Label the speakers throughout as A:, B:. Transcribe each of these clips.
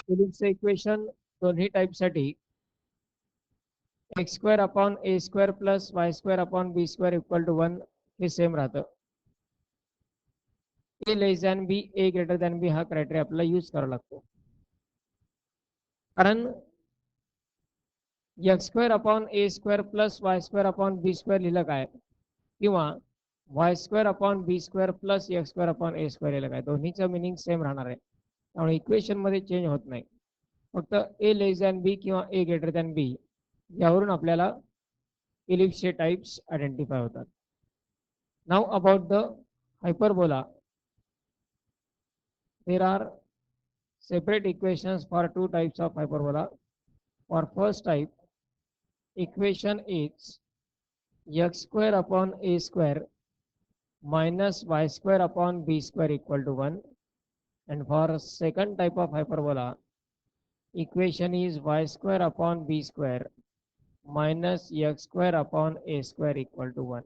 A: इलिप्सचे equation दोन्ही टाईपसाठी x² upon a² plus y² upon b² equal to 1 हे same राहतं. A less than B, A greater than B हा criteria आपल्याला use करावा लागतो. कारण x² upon a² plus y² upon b² लिहिलं काय किंवा y² upon b² plus x² upon a² लिहिलं काय, दोन्हीचं मिनिंग सेम राहणार आहे. त्यामुळे इक्वेशन मध्ये चेंज होत नाही. फक्त ए लेस दॅन बी किंवा ए ग्रेटर दॅन बी यावरून आपल्याला इलिप्सचे टाइप्स आयडेंटिफाय होतात. Now about the hyperbola, there are separate equations for two types of hyperbola. For first type, equation is x² upon a² minus y² upon b² equal to 1. And for second type of hyperbola, equation is y² upon b² minus x² upon a² equal to 1.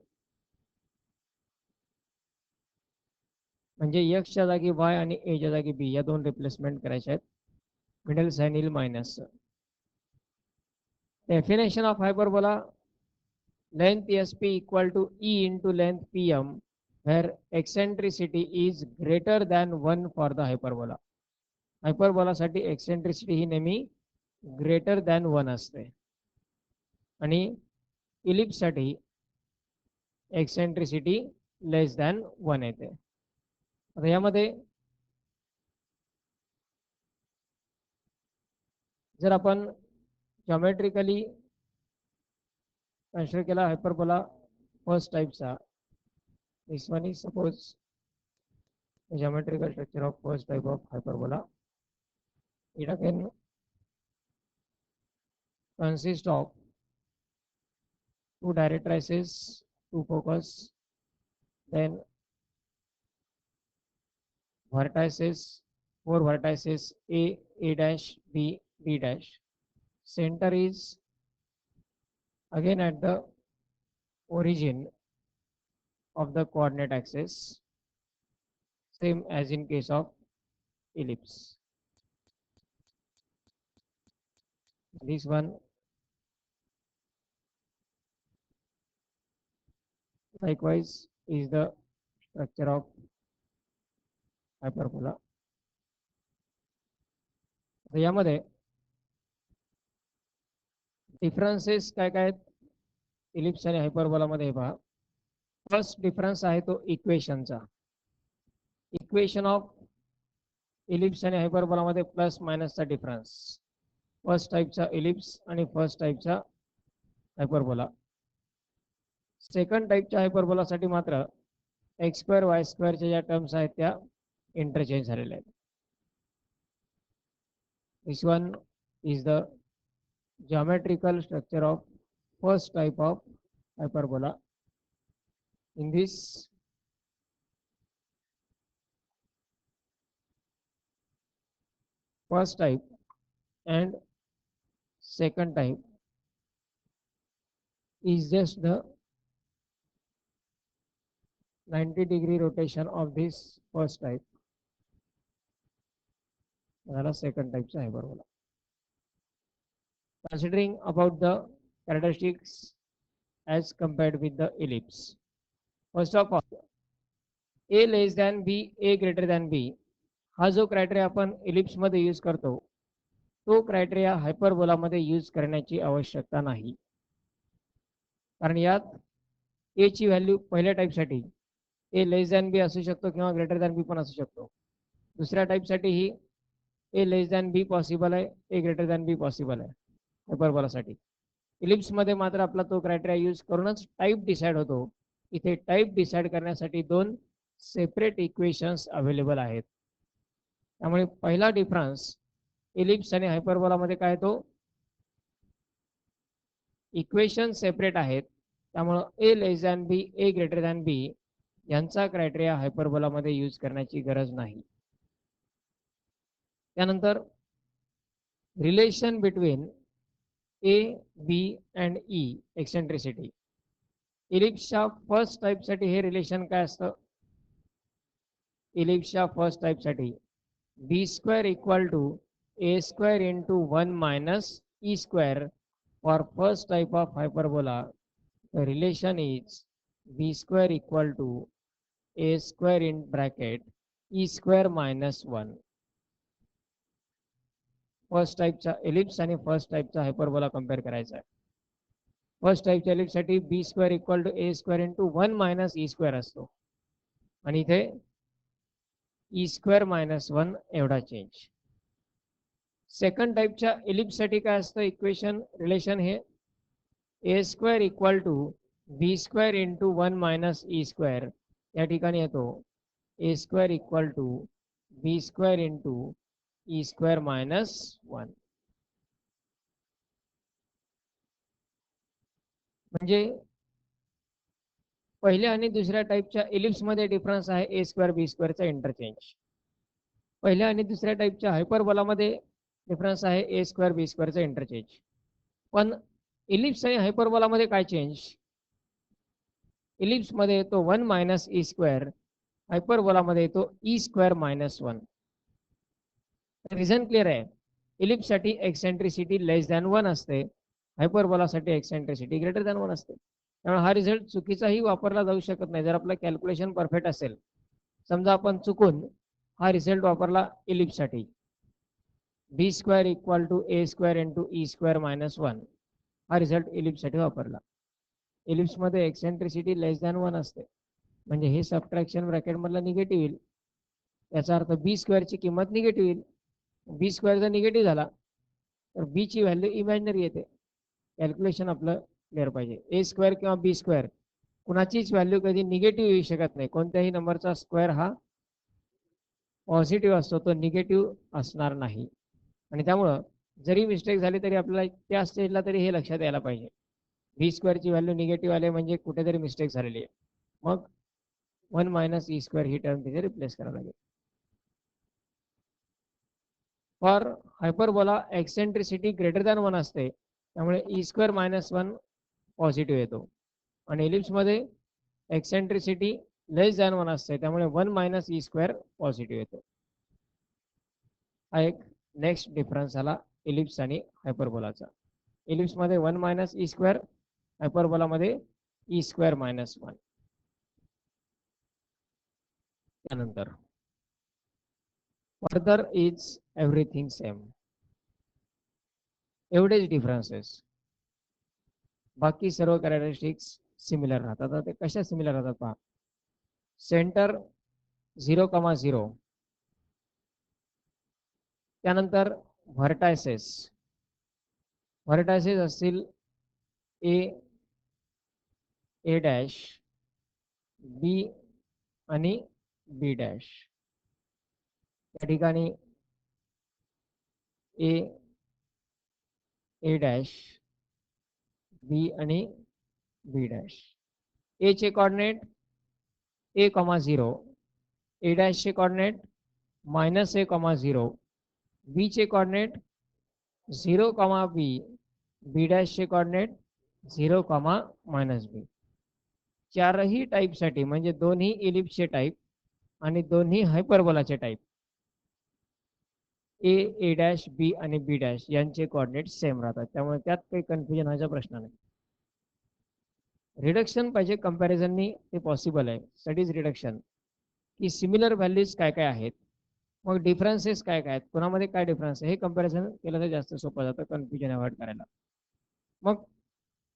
A: म्हणजे x च्या जागी y आणि a च्या जागी b या दोन replacement करायचे आहेत. मिडल साइन येईल minus. Definition of hyperbola, length sp equal to e into length pm where eccentricity is greater than 1 for the hyperbola. Hyperbola साठी एक्सेंट्रिसिटी ही नेहमी ग्रेटर दॅन 1 असते आणि इलिप्स साठी एक्सेंट्रिसिटी लेस दॅन 1 येते. आता यामध्ये जर आपण जॉमेट्रिकली कन्सिडर केला हायपरबोला फर्स्ट टाइपचा, this one is suppose geometrical structure of first type of hyperbola. It again consists of two directrices, two focus, then vertices, four vertices a dash, b dash. Center is again at the origin of the coordinate axis, same as in case of ellipse. This one likewise is the structure of hyperbola. यामध्ये differences काय काय आहेत ellipse आणि hyperbola मध्ये पहा. First difference आहे तो इक्वेशनचा. Equation of ellipse आणि हायपरबोला मध्ये प्लस मायनसचा डिफरन्स. फर्स्ट टाइपचा इलिप्स आणि फर्स्ट टाइपचा हायपरबोला. सेकंड टाइपच्या हायपरबोला साठी मात्र x² y² च्या ज्या टर्म्स आहेत त्या इंटरचेंज झालेल्या आहेत. This one is the geometrical structure of first type of hyperbola. In this first type and second type is just the 90-degree rotation of this first type. Second type hyperbola. Considering about the characteristics as compared with the ellipse. First of all, a less than b, a greater than b हा जो criteria आपण ellipse मध्ये use करतो तो criteria hyperbola मध्ये use करण्याची आवश्यकता नाही. कारण यात a ची व्हॅल्यू पहिल्या टाइप साठी a लेस दॅन बी असू शकतो किंवा ग्रेटर दॅन बी पण असू शकतो. दुसऱ्या टाइप साठी ही a less than be possible आहे, a greater than be possible आहे हायपरबोला साठी. इलिप्स मध्ये मात्र आपला तो क्रायटेरिया यूज करूनच टाइप डिसाइड होतो. इथे टाइप डिसाइड करण्यासाठी दोन सेपरेट इक्वेशन्स अवेलेबल आहेत. त्यामुळे पहिला डिफरन्स इलिप्स आणि हायपरबोला मध्ये काय तो इक्वेशन सेपरेट आहेत. त्यामुळे a less than b, a greater than b यांचा क्रायटेरिया हायपरबोला मध्ये यूज करण्याची गरज नाही. त्यानंतर relation between A, B and E eccentricity. इलिप्सच्या फर्स्ट टाइप साठी हे रिलेशन काय असतं. इलिप्सच्या फर्स्ट टाइप साठी b² equal to a square into 1 minus e square. For first type of hyperbola, the relation is b square equal to a square in bracket e square minus 1. First टाईपचा ellipse आणि first टाईपचा hyperbola compare करायचा आहे. First टाईपच्या एलिप्ससाठी b square equal to a square into 1 minus e square असतो आणि इथे ई स्क्वेअर मायनस 1 एवढा चेंज. सेकंड टाईपच्या एलिप्ससाठी काय असतं इक्वेशन रिलेशन हे a square equal to b square into 1 minus e square या ठिकाणी येतो a square equal to b square into e square minus 1. म्हणजे पहिल्या आणि दुसऱ्या टाईपच्या एलिप्समध्ये डिफरन्स आहे ए स्क्वेअर बी स्क्वेअरचा इंटरचेंज. पहिल्या आणि दुसऱ्या टाईपच्या हायपरबोलामध्ये डिफरन्स आहे ए स्क्वेअर बी स्क्वेअरचा इंटरचेंज. पण एलिप्स आणि हायपरबोलामध्ये काय चेंज? एलिप्समध्ये येतो 1 मायनस ई स्क्वेअर, हायपरबोलामध्ये येतो E square minus 1. Reason clear आहे. एलिप्ससाठी एक्सेंट्रिसिटी लेस दॅन 1 असते, हायपरबोलासाठी एक्सेंट्रिसिटी ग्रेटर दॅन 1 असते. त्यामुळे हा रिझल्ट चुकीचाही वापरला जाऊ शकत नाही जर आपलं कॅल्क्युलेशन परफेक्ट असेल. समजा आपण चुकून हा रिझल्ट वापरला एलिप्ससाठी b square equal to a square into e square minus 1, हा रिझल्ट एलिप्ससाठी वापरला. एलिप्समध्ये एक्सेंट्रिसिटी लेस दॅन 1 असते म्हणजे हे सबट्रॅक्शन ब्रॅकेटमधलं निगेटिव्ह येईल. याचा अर्थ बी स्क्वेअरची किंमत निगेटिव्ह येईल. बी स्क्वेअर जर निगेटिव्ह झाला तर बी ची व्हॅल्यू इमॅजिनरी येते. कॅल्क्युलेशन आपलं क्लिअर पाहिजे. ए स्क्वेअर किंवा बी स्क्वेअर कुणाचीच व्हॅल्यू कधी निगेटिव्ह येऊ शकत नाही. कोणत्याही नंबरचा स्क्वेअर हा पॉझिटिव्ह असतो, तो निगेटिव्ह असणार नाही. आणि त्यामुळं जरी मिस्टेक झाली तरी आपल्याला त्या स्टेजला तरी हे लक्षात यायला पाहिजे बी स्क्वेअरची व्हॅल्यू निगेटिव्ह आले म्हणजे कुठेतरी मिस्टेक झालेली आहे. मग 1 मायनस ई स्क्वेअर ही टर्म तिथे रिप्लेस करावं लागेल. For hyperbola eccentricity greater than 1 असते त्यामुळे ई स्क्वेअर मायनस 1 पॉझिटिव्ह येतो आणि एलिप्समध्ये एक्सेंट्रिसिटी लेस दॅन 1 असते त्यामुळे 1 मायनस ई स्क्वेअर पॉझिटिव्ह येतो. हा एक नेक्स्ट डिफरन्स झाला एलिप्स आणि हायपरबोलाचा. एलिप्समध्ये 1 मायनस ई स्क्वेअर, हायपरबोलामध्ये ई स्क्वेअर मायनस 1. त्यानंतर फर्दर इज एव्हरीथिंग सेम, एवढेच डिफरन्सेस, बाकी सर्व कॅरेक्टरिस्टिक्स सिमिलर राहतात. ते कशा सिमिलर राहतात पहा. सेंटर 0,0, त्यानंतर व्हर्टायसेस असतील ए ए डॅश, बी आणि बी डॅश. त्या ठिकाणी ए ए डॅश, बी आणि बी डॅश. ए चे कॉर्डिनेट a,0, ए डॅश चे कॉर्डिनेट -a,0, बी चे कॉर्डिनेट 0, बी, बी डॅश चे कॉर्डिनेट 0, -b. चारही टाईपसाठी म्हणजे दोन्ही एलिप्सचे टाईप आणि दोन्ही हायपरबोलाचे टाईप ए डॅश, बी आणि बी डॅश यांचे कॉर्डिनेट सेम राहतात. त्यामुळे त्यात काही कन्फ्युजन व्हायचा प्रश्न नाही. रिडक्शन पाहिजे कंपॅरिझननी ते पॉसिबल आहे. स्टडीज रिडक्शन की सिमिलर व्हॅल्यूज काय काय आहेत, मग डिफरन्सेस काय काय आहेत, कोणामध्ये काय डिफरन्स आहे हे कंपॅरिझन केलं तर जास्त सोपं जातं कन्फ्युजन अवॉइड करायला. मग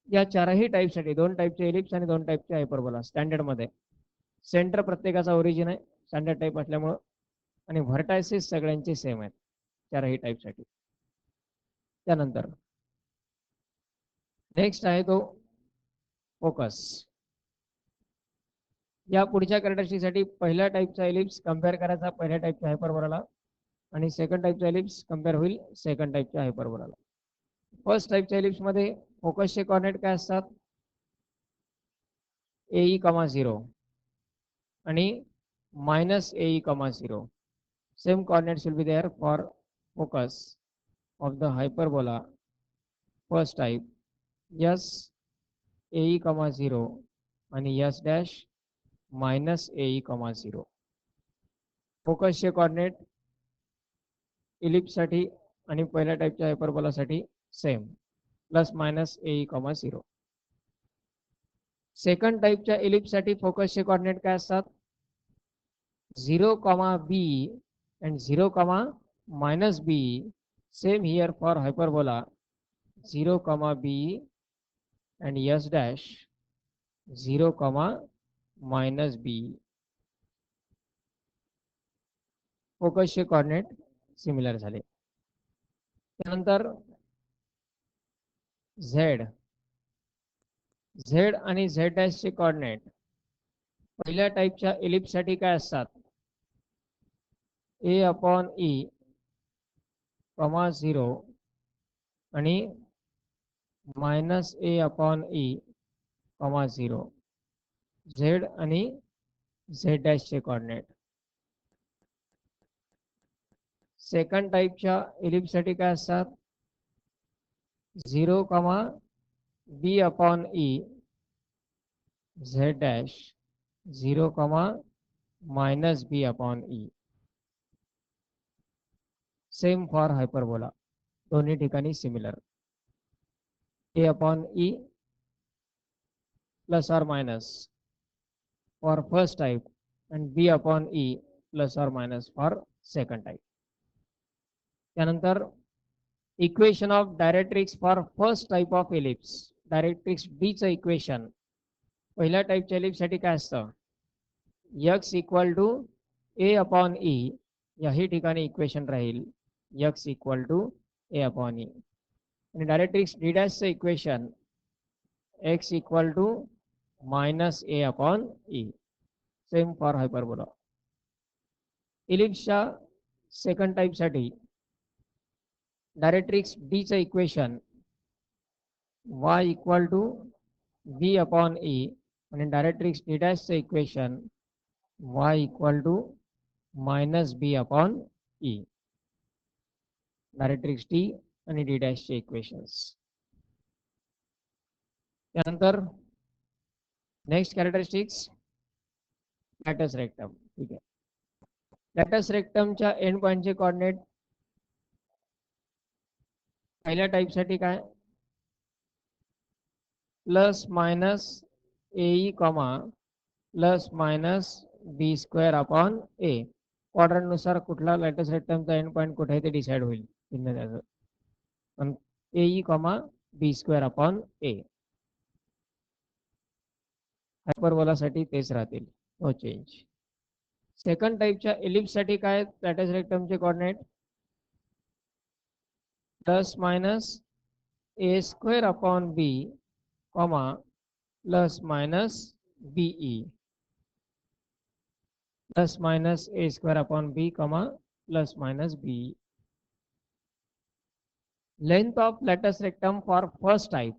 A: या चारही टाईपसाठी 2 टाईपचे एलिप्स आणि 2 टाईपचे हायपरबोला स्टँडर्डमध्ये सेंटर प्रत्येकाचा ओरिजिन आहे स्टँडर्ड टाईप असल्यामुळं आणि व्हर्टायसेस सगळ्यांचे सेम आहेत चारही टाईपसाठी. त्यानंतर नेक्स्ट आहे तो फोकस. या पुढच्या कॅरेक्टरिस्टिकसाठी पहिल्या टाईपचा एलिप्स कम्पेअर करायचा पहिल्या टाईपच्या हायपरबोलाला आणि सेकंड टाईपचा एलिप्स कम्पेअर होईल सेकंड टाईपच्या हायपरबोलाला. फर्स्ट टाईपच्या एलिप्समध्ये फोकसचे कॉर्डिनेट काय असतात AE, 0 आणि -AE, 0. Same coordinates will be there for focus of the hyperbola first type S AE, 0 आणि S dash -AE, 0. फोकसचे कॉर्डिनेट इलिप्ससाठी आणि पहिल्या टाईपच्या हायपरबोलासाठी सेम प्लस मायनस ए कॉमा 0. सेकंड टाईपच्या इलिप्ससाठी फोकसचे कोऑर्डिनेट काय असतात 0, b and 0, minus b. Same here for hyperbola 0, b and s dash 0, minus b. फोकसचे coordinate similar झाले. त्यानंतर z आणि z डॅशचे कोऑर्डिनेट पहिल्या टाईपच्या इलिप्ससाठी काय असतात a upon e, 0 आणि minus a upon e, 0. z आणि z डॅशचे कोऑर्डिनेट. सेकंड टाईपच्या इलिप्ससाठी काय असतात 0, b upon e, z dash 0, minus b upon e. Same for hyperbola दोन्ही ठिकाणी similar a upon e plus or minus for first type and b upon e plus or minus for second type. त्यानंतर equation of directrix for first type of ellipse directrix d चं equation पहिल्या टाईपच्या इलिप्ससाठी काय असतं x equal to a upon e याही ठिकाणी equation राहील x equal to a upon e आणि डायरेक्ट्रिक्स डी डॅशचं equation x equal to minus a upon e. Same for hyperbola. इलिप्सच्या सेकंड टाईपसाठी डायरेक्ट्रिक्स डी चं equation y equal to b upon e आणि directrix d डॅशचं equation y equal to minus b upon e. Directrix D आणि D डॅशचे equations. त्यानंतर next characteristics latus rectum. ठीक आहे. लॅटस रेक्टमच्या एंड पॉइंटचे कोऑर्डिनेट पहिल्या टाईपसाठी काय प्लस मायनस ए कॉमा प्लस मायनस बी square upon ए. Quadrant नुसार कुठला लॅटस रेक्टमचा एंड पॉइंट कुठे आहे ते डिसाइड होईल चिन्ह त्याचं. पण a comma b square upon a. हायपरबोलासाठी तेच राहतील नो चेंज. सेकंड टाईपच्या इलिप्ससाठी काय लॅटस रेक्टमचे coordinate plus minus a square upon b comma plus minus b e. Plus minus a square upon b comma plus minus b e. Length of latus rectum for first type.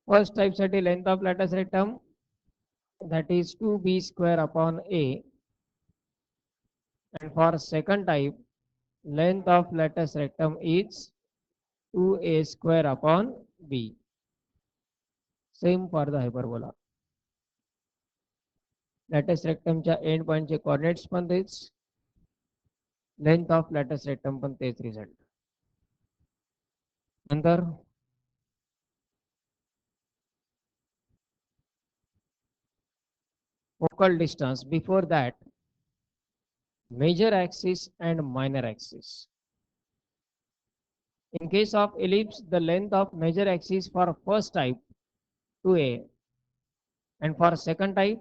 A: First type साठी length of latus rectum that is 2b square upon a, and for second type length of lattice rectum is 2a square upon b. Same for the hyperbola. Lattice rectum च्या end point चे coordinates पण तेच, length of latus rectum पण तेच result. नंतर focal distance. Before that, major axis and minor axis. In case of ellipse, the length of major axis for first type 2a and for second type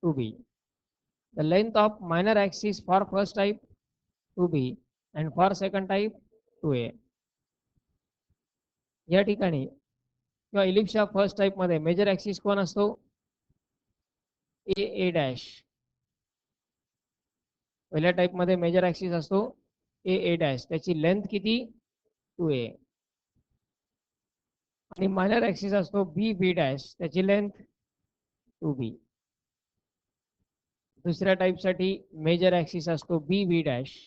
A: 2b. The length of minor axis for first type 2b and for second type 2a. या ठिकाणी किंवा इलिप्सच्या first type मध्ये major axis कोण असतो A dash. पहिल्या type मध्ये major axis असतो A dash, त्याची लेंथ किती 2a. आणि मायनर ॲक्सिस असतो बी डॅश, त्याची लेंथ 2b. दुसऱ्या टाइप साठी मेजर ॲक्सिस असतो बी डॅश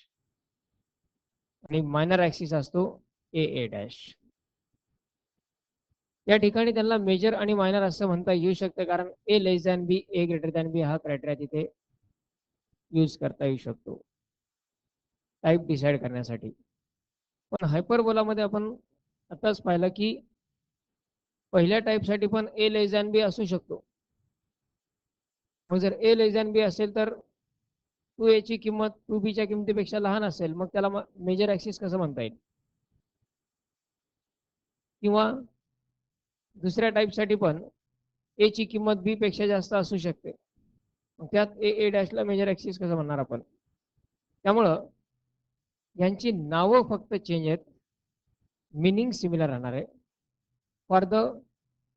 A: आणि मायनर ॲक्सिस असतो ए डॅश. या ठिकाणी त्यांना मेजर आणि मायनर असं म्हणता येऊ शकतं कारण ए less than B A greater than B हा क्रायटेरिया तिथे यूज करता येऊ शकतो टाइप डिसाइड करण्यासाठी. पण हायपरबोलामध्ये आपण आताच पाहिलं की पहिल्या टाईपसाठी पण ए लेस दॅन बी असू शकतो. मग जर ए लेस दॅन बी असेल तर 2a ची किंमत 2b च्या किमतीपेक्षा लहान असेल, मग त्याला मेजर ॲक्सिस कसं म्हणता येईल? किंवा दुसऱ्या टाईपसाठी पण ए ची किंमत बी पेक्षा जास्त असू शकते, मग त्यात ए डॅशला मेजर ॲक्सिस कसं म्हणणार आपण? त्यामुळं यांची नावं फक्त चेंज आहेत, मिनिंग सिमिलर राहणार आहे. For the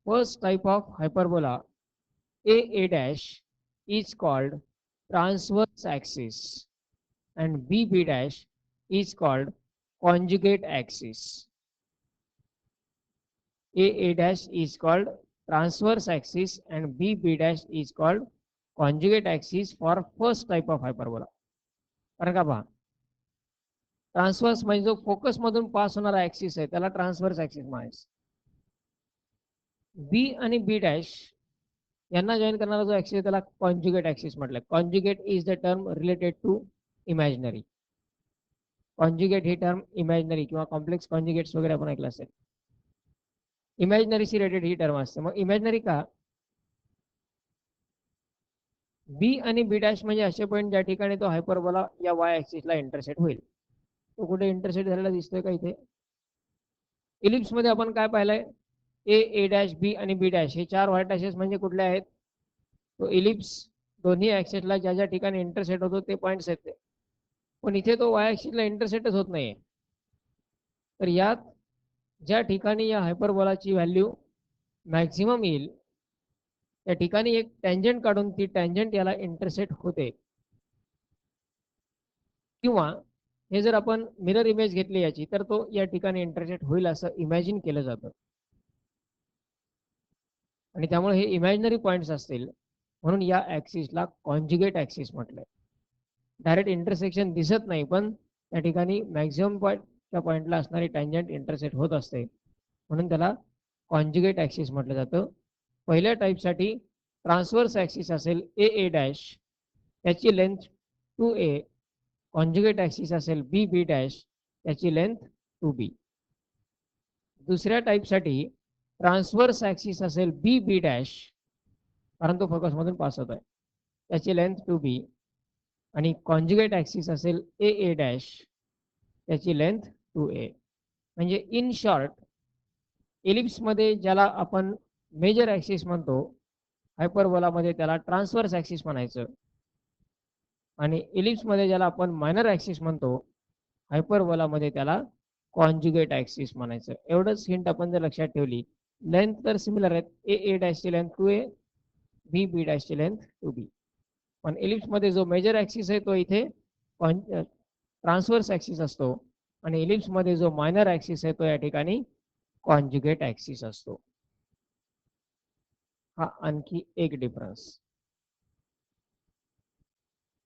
A: first type of hyperbola, a dash is called transverse axis and b dash is called conjugate axis. A dash is called transverse axis and b dash is called conjugate axis for first type of hyperbola. कारण का पहा, transverse म्हणजे जो focus मधून pass होणारा axis आहे त्याला transverse axis म्हणायचं. बी आणि बी डॅश यांना जॉईन करणारा जो ऍक्सिस आहे त्याला कॉन्ज्युगेट ऍक्सिस म्हटलं. Conjugate is the term related to imaginary. Conjugate ही टर्म इमॅजिनरी किंवा कॉम्प्लेक्स कॉन्ज्युगेट्स वगैरे आपण ऐकलं असेल. इमॅजिनरीशी रिलेटेड ही टर्म असते. मग इमॅजिनरी का? बी आणि बी डॅश म्हणजे असे पॉईंट ज्या ठिकाणी तो हायपरबोला या वाय ऍक्सिसला इंटरसेक्ट होईल. तो कुठे इंटरसेक्ट झालेला दिसतोय का इथे? इलिप्स मध्ये आपण काय पाहिलंय? ए डॅश बी आणि बी डॅश हे चार व्हाईट डॅशेस म्हणजे कुठले आहेत? तो इलिप्स दोन्ही ऍक्सिसला ज्या ज्या ठिकाणी इंटरसेक्ट होतो ते पॉईंट्स आहेत. पण इथे तो वाय ऍक्सिसला इंटरसेक्टच होत नाहीये. तर यात ज्या ठिकाणी या हायपरबोलाची व्हॅल्यू मॅक्झिमम येईल त्या ठिकाणी एक टँजंट काढून ती टँजंट याला इंटरसेक्ट होते. किंवा हे जर आपण मिरर इमेज घेतली याची तर तो या ठिकाणी इंटरसेक्ट होईल असं इमॅजिन केलं जातं. आणि त्यामुळे हे इमॅजिनरी पॉईंट्स असतील म्हणून या ऍक्सिसला कॉन्ज्युगेट ऍक्सिस म्हटलंय. डायरेक्ट इंटरसेक्शन दिसत नाही पण त्या ठिकाणी मॅक्झिमम पॉईंटच्या पॉईंटला असणारी टँजंट इंटरसेक्ट होत असते म्हणून त्याला कॉन्ज्युगेट ऍक्सिस म्हटलं जातं. पहिल्या टाईपसाठी ट्रान्सवर्स ऍक्सिस असेल ए डॅश, त्याची लेंथ 2a. कॉन्ज्युगेट ऍक्सिस असेल बी डॅश, त्याची लेंथ 2b. दुसऱ्या टाईपसाठी ट्रान्सवर्स ऍक्सिस असेल बी डॅश, कारण तो फोकस मधून पास होत आहे, त्याची लेंथ 2b. आणि कॉन्ज्युगेट ऍक्सिस असेल ए डॅश, त्याची लेंथ 2a. म्हणजे इन शॉर्ट इलिप्स मध्ये ज्याला आपण मेजर ऍक्सिस म्हणतो हायपरबोलामध्ये त्याला ट्रान्सवर्स ऍक्सिस म्हणायचं. आणि इलिप्स मध्ये ज्याला आपण मायनर ऍक्सिस म्हणतो हायपरबोलामध्ये त्याला कॉन्ज्युगेट ऍक्सिस म्हणायचं. एवढंच हिंट आपण जर लक्षात ठेवली, लेंथ तर सिमिलर आहेत. ए डॅशची लेंथ 2a, बी डॅशची लेंथ 2b. पण इलिप्स मध्ये जो मेजर ऍक्सिस आहे तो इथे ट्रान्सवर्स ऍक्सिस असतो आणि इलिप्स मध्ये जो मायनर ऍक्सिस आहे तो या ठिकाणी कॉन्ज्युगेट ऍक्सिस असतो. हा आणखी एक डिफरन्स.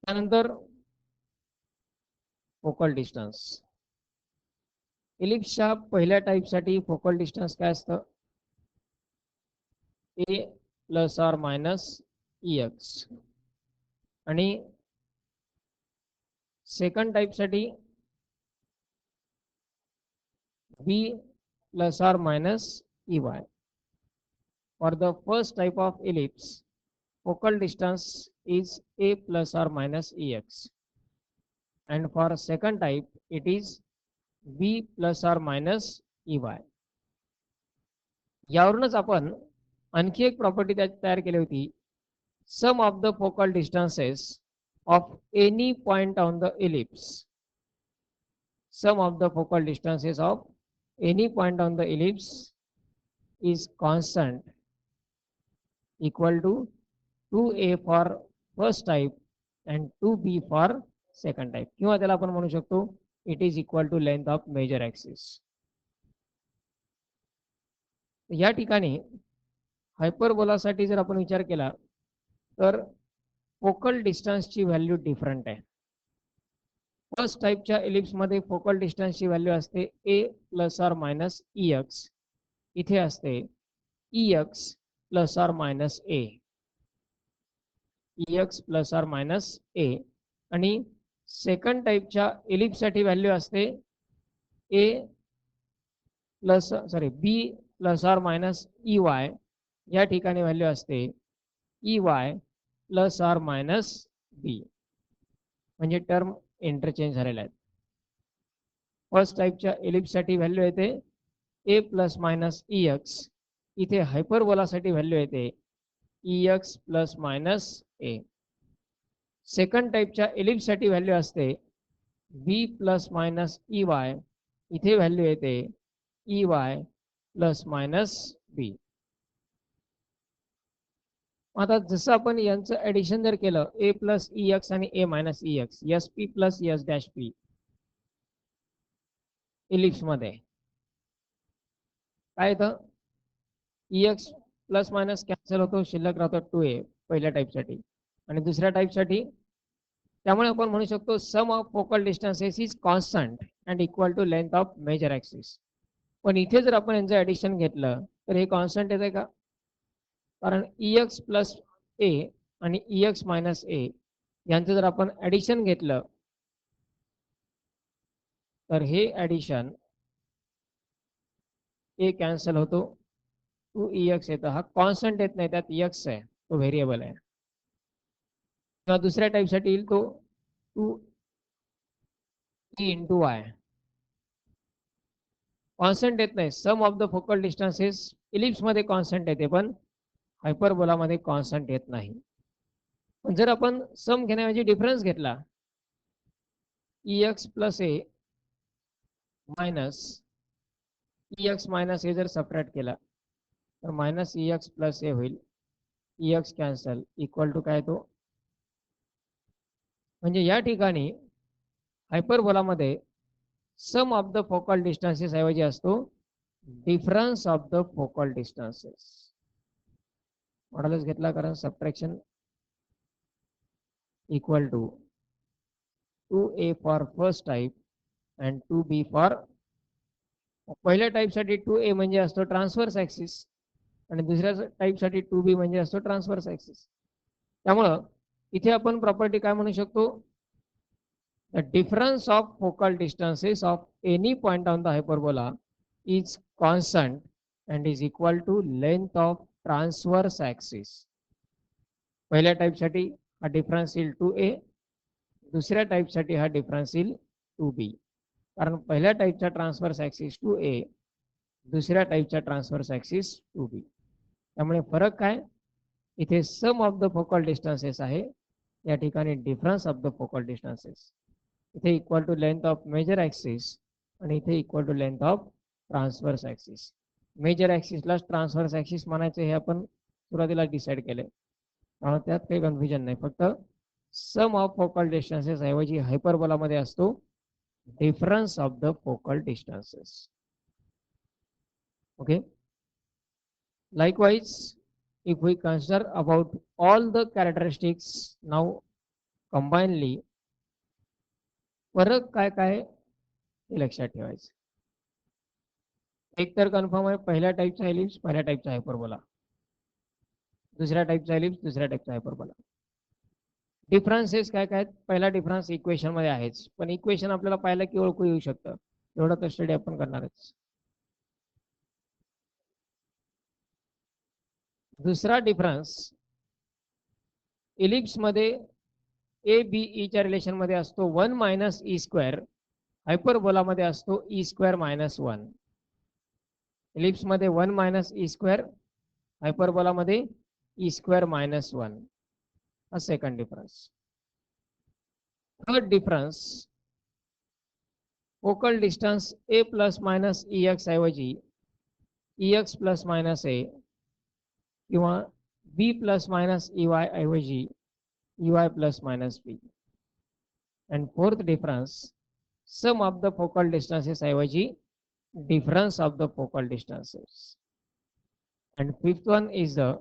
A: त्यानंतर फोकल डिस्टन्स. इलिप्सच्या पहिल्या टाईपसाठी फोकल डिस्टन्स काय असतं? A plus or minus x. आणि सेकंड टाईपसाठी b plus or minus EY. For the first type of ellipse, focal distance is a plus or minus EX. And for second type, it is B plus or minus EY. यावरूनच आपण आणखी एक property तयार केली होती. Sum of the focal distances of any point on the ellipse. Sum of the focal distances of any point on the ellipse is constant, equal to 2a for first type and 2b for second type. किंवा त्याला आपण म्हणू शकतो it is equal to length of major axis. या ठिकाणी हायपरबोलासाठी जर आपण विचार केला तर फोकल डिस्टन्सची व्हॅल्यू डिफरंट आहे. फर्स्ट टाईपच्या इलिप्स मध्ये फोकल डिस्टन्सची व्हॅल्यू असते a plus or minus EX. इथे असते EX plus or minus a. EX plus or minus a. आणि सेकंड टाईपच्या इलिप्स साठी व्हॅल्यू असते a plus b plus or minus e y या ठिकाणी व्हॅल्यू असते e y plus or minus b, म्हणजे टर्म इंटरचेंज झालेल्या आहेत. फर्स्ट टाईपच्या एलिप्ससाठी व्हॅल्यू येते ए प्लस मायनस ई एक्स, इथे हायपरबोलासाठी व्हॅल्यू येते ई एक्स प्लस मायनस ए. सेकंड टाईपच्या एलिप्ससाठी व्हॅल्यू असते बी प्लस मायनस ई वाय, इथे व्हॅल्यू येते ई वाय प्लस मायनस बी. आता जसं आपण यांचं ऍडिशन जर केलं ए प्लस ई एक्स आणि a minus e x, s p plus s dash p ellipse मध्ये काय येतं, e x plus minus cancel होतो, शिल्लक राहतो 2a पहिल्या टाईपसाठी. आणि दुसऱ्या टाईपसाठी त्यामुळे आपण म्हणू शकतो sum of focal distances is constant and equal to length of major axis. पण इथे जर आपण यांचं ऍडिशन घेतलं तर हे कॉन्स्टंट येते का, कारण ई एक्स प्लस ए आणि ई एक्स मायनस ए यांचं जर आपण ऍडिशन घेतलं तर हे ऍडिशन ए कॅन्सल होतो, 2ex येतं, हा कॉन्स्टंट येत नाही, त्यात एक्स आहे, तो व्हेरिएबल आहे. किंवा दुसऱ्या टाईपसाठी येईल तो 2e इंटू वाय, कॉन्स्टंट येत नाही. Sum of the focal distances ellipse मध्ये कॉन्स्टंट येते पण हायपरबोला मध्ये कॉन्स्टंट येत नाही. पण जर आपण सम घेण्याऐवजी डिफरन्स घेतला e x plus a minus e x minus a जर सबट्रॅक्ट केला तर minus e x plus a होईल, e x cancel equal to काय तो, म्हणजे या ठिकाणी हायपरबोलामध्ये sum of the focal distances ऐवजी असतो difference of the focal distances. मॉडेलच घेतला कारण subtraction equal to 2a for first type and 2b for पहिल्या टाईपसाठी 2a म्हणजे असतो ट्रान्सव्हर्स ऍक्सिस आणि दुसऱ्या टाईपसाठी 2b म्हणजे असतो ट्रान्सव्हर्स ऍक्सिस. त्यामुळं इथे आपण प्रॉपर्टी काय म्हणू शकतो, the difference of focal distances of any point on the hyperbola is constant and is equal to length of transverse axis. पहिल्या टाईपसाठी हा डिफरन्स येईल 2a, दुसऱ्या टाईपसाठी हा डिफरन्स येईल 2b, कारण पहिल्या टाईपचा ट्रान्सव्हर्स ऍक्सिस 2a, दुसऱ्या टाईपचा ट्रान्सव्हर्स ऍक्सिस 2b. त्यामुळे फरक काय, इथे sum of the focal distances आहे, या ठिकाणी difference of the focal distances. इथे equal to length of major axis आणि इथे equal to length of transverse axis. Major ऍक्सिसला ट्रान्सव्हर्स ऍक्सिस म्हणायचे हे आपण सुरुवातीला डिसाईड केले, त्यामुळे त्यात काही कन्फ्युजन नाही. फक्त सम ऑफ फोकल डिस्टन्सेस ऐवजी हायपरबोलामध्ये असतो difference of the focal distances. Okay, likewise if we consider about all the characteristics now combinedly, फरक काय काय हे लक्षात ठेवायचं. एक तर कन्फर्म आहे, पहिल्या टाईपचा एलिप्स पहिल्या टाईपचा हायपरबोला, दुसऱ्या टाईपचा एलिप्स दुसऱ्या टाईपचा हायपरबोला. डिफरन्सेस काय काय, पहिला डिफरन्स इक्वेशन मध्ये आहेच, पण इक्वेशन आपल्याला पाहिलं की ओळखू येऊ शकतं, एवढा तर स्टडी आपण करणारच. दुसरा डिफरन्स इलिप्स मध्ये ए बी ईच्या रिलेशन मध्ये असतो 1 मायनस ई स्क्वेअर, हायपरबोला मध्ये असतो ई स्क्वेअर मायनस 1. इलिप्स मध्ये 1 मायनस ई स्क्वेअर, हायपरबोला मध्ये ई स्क्वेअर मायनस 1, हा second difference. Third difference, focal distance a plus minus e x ऐवजी e x plus minus a किंवा b plus minus e y ऐवजी e y plus minus b. And fourth difference, sum of the focal distances ऐवजी difference of the focal distances. And fifth one is the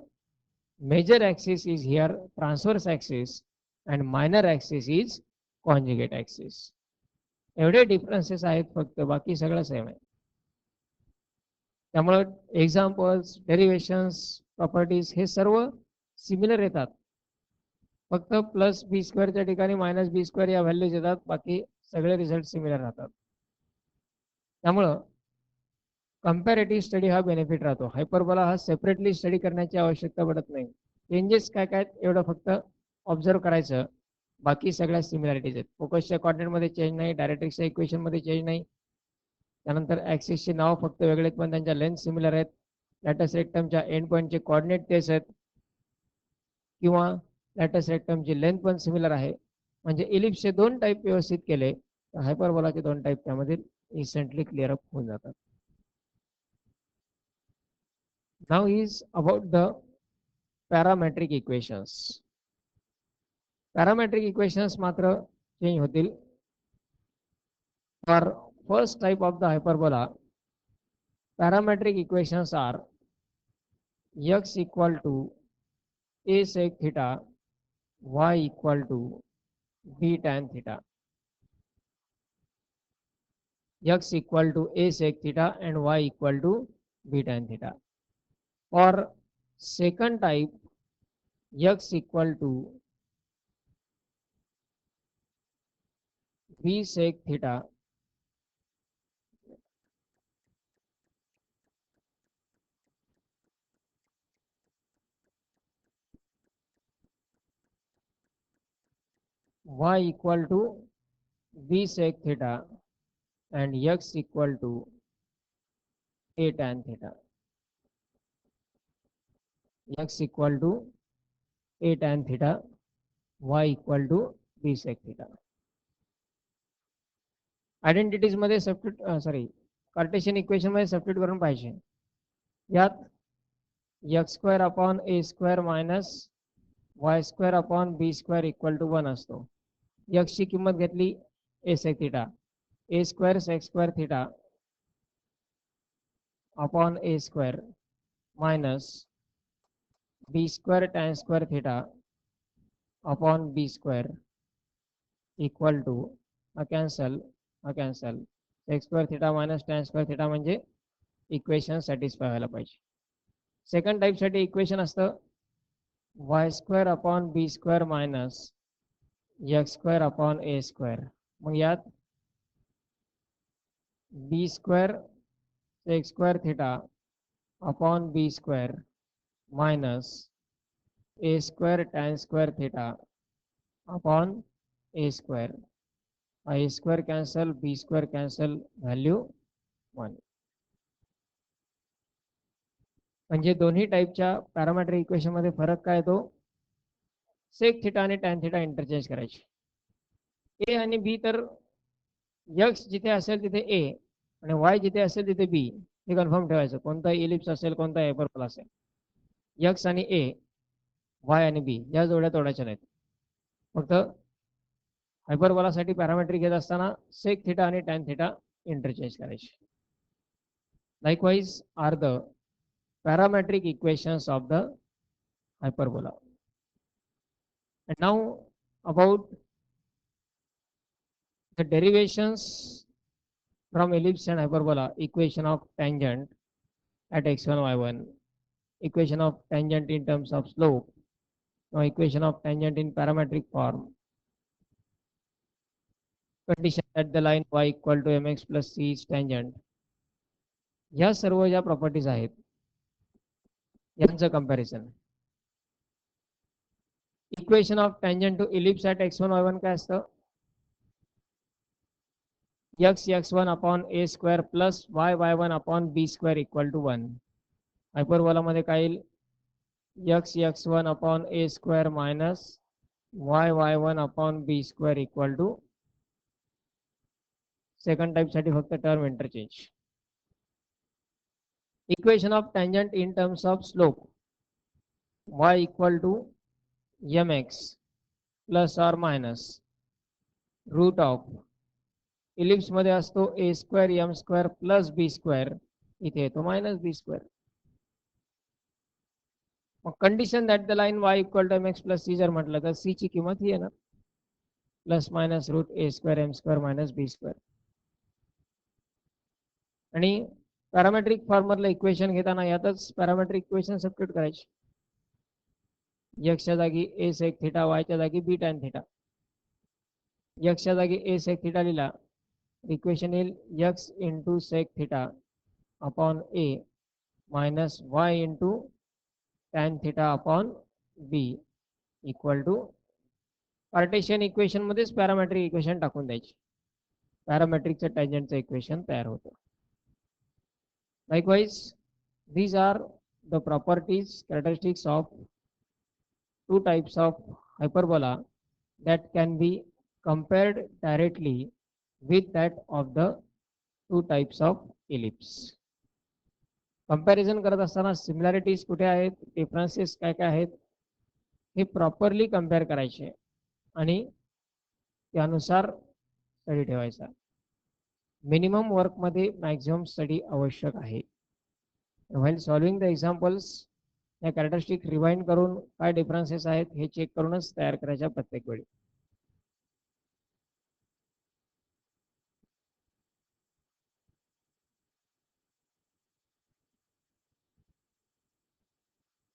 A: major axis is here transverse axis and minor axis is conjugate axis. एवढे differences आहेत फक्त, बाकी सगळं same आहे. त्यामुळे examples, डेरिव्हेशन्स, properties हे सर्व सिमिलर येतात, फक्त प्लस बी स्क्वेअरच्या ठिकाणी मायनस बी स्क्वेअर या व्हॅल्यूज येतात, बाकी सगळे रिझल्ट सिमिलर राहतात. त्यामुळं कंपॅरेटिव्ह स्टडी हा बेनिफिट राहतो. हायपरबोला हा सेपरेटली स्टडी करण्याची आवश्यकता पडत नाही. चेंजेस काय काय एवढं फक्त ऑब्झर्व करायचं, बाकी सगळ्या सिमिलॅरिटीज आहेत. फोकसच्या कॉर्डिनेटमध्ये चेंज नाही, डायरेक्ट्रिक्सच्या इक्वेशनमध्ये चेंज नाही. त्यानंतर ॲक्सिसचे नाव फक्त वेगळे पण त्यांच्या लेंथ सिमिलर आहेत. लॅटस रेक्टमच्या एंड पॉईंटचे कॉर्डिनेट तेच आहेत, किंवा लॅटस रेक्टमची लेंथ पण सिमिलर आहे. म्हणजे इलिप्सचे दोन टाईप व्यवस्थित केले तर हायपरबोलाचे दोन टाईप त्यामध्ये रिसेंटली क्लिअर अप होऊन जातात. Now is about the parametric equations. Parametric equations मात्र चेंज होतील. For first type of the hyperbola, parametric equations are x equal to a sec theta, y equal to b tan theta. X equal to a sec theta and y equal to b tan theta. For second type, x equal to b sec theta, y equal to b sec theta and x equal to a tan theta. X equal to a tan theta, y equal to b sec theta. Identities मध्ये substitute Cartesian equation मध्ये substitute करून पाहिजे. यात x square upon a square minus y square upon b square equal to 1 असतो. x ची किंमत घेतली a sec theta, a square sec square theta upon a square minus b square tan square theta upon b square equal to हा cancel sec square theta minus tan square theta म्हणजे equation satisfy व्हायला पाहिजे. Second टाईपसाठी equation असतं y square upon b square minus x square upon a square. मग यात b square sec square theta upon b square minus a square tan square theta upon a square. a square cancel, b square cancel, value 1. म्हणजे दोन्ही टाईपच्या parametric equation मध्ये फरक काय तो सेक theta आणि टॅन थिटा इंटरचेंज करायचे. ए आणि बी तर एक्स जिथे असेल तिथे ए आणि वाय जिथे असेल तिथे बी हे कन्फर्म ठेवायचं. कोणता इलिप्स असेल, कोणता हायपरबोला असेल, एक्स आणि ए, वाय आणि बी या जोड्या तोडायच्या नाहीत. फक्त हायपरबोलासाठी पॅरामेट्रिक घेत असताना सेक थिटा आणि टॅन थिटा इंटरचेंज करायचे. Likewise are the parametric equations of the hyperbola. And now about the derivations from ellipse and hyperbola. Equation of tangent at x1 y1, equation of tangent in terms of slope, now equation of tangent in parametric form, condition that the line y equal to mx plus c is tangent. या सर्व ज्या properties आहेत यांचं comparison. Equation of tangent to ellipse at x1 y1 काय असतं, x1 upon a square plus y1 upon b square equal to 1. Hyperbola मध्ये काय येईल, x1 upon a square minus y1 upon b square equal to. Second type साठी फक्त term interchange. Equation of tangent in terms of slope, y equal to mx plus or minus root of ellipse मध्ये असतो a square m square plus b square, इथे येतो minus b square. मग condition that the line y equal to mx plus c जर म्हटलं तर c ची किंमत ही येणार plus minus root a square m square minus b square. आणि पॅरामेट्रिक फॉर्ममधलं इक्वेशन घेताना यातच पॅरामेट्रिक इक्वेशन सबस्टिट्यूट करायची. एक्सच्या जागी a sec थिटा, वायच्या जागी b tan थिटा. एक्सच्या जागी a sec थिटा लिहिला इक्वेशन येईल x into sec theta upon A minus Y into tan theta upon B equal to Cartesian equation मध्येच पॅरामेट्रिक इक्वेशन टाकून द्यायची. पॅरामेट्रिकचं टँजंटचं इक्वेशन तयार होतं. Likewise, these are the properties, characteristics of two types of hyperbola that can be compared directly with that of the two types of ellipse. Comparison करत असताना similarities कुठे आहेत, differences काय काय आहेत हे प्रॉपरली कम्पेअर करायचे आणि त्यानुसार स्टडी ठेवायचा. मिनिमम वर्कमध्ये मॅक्झिमम स्टडी आवश्यक आहे. व्हाईल सॉल्विंग द एक्झाम्पल्स या कॅरेक्टरिस्टिक रिवाइंड करून काय डिफरन्सेस आहेत हे चेक करूनच तयार करायच्या प्रत्येक वेळी.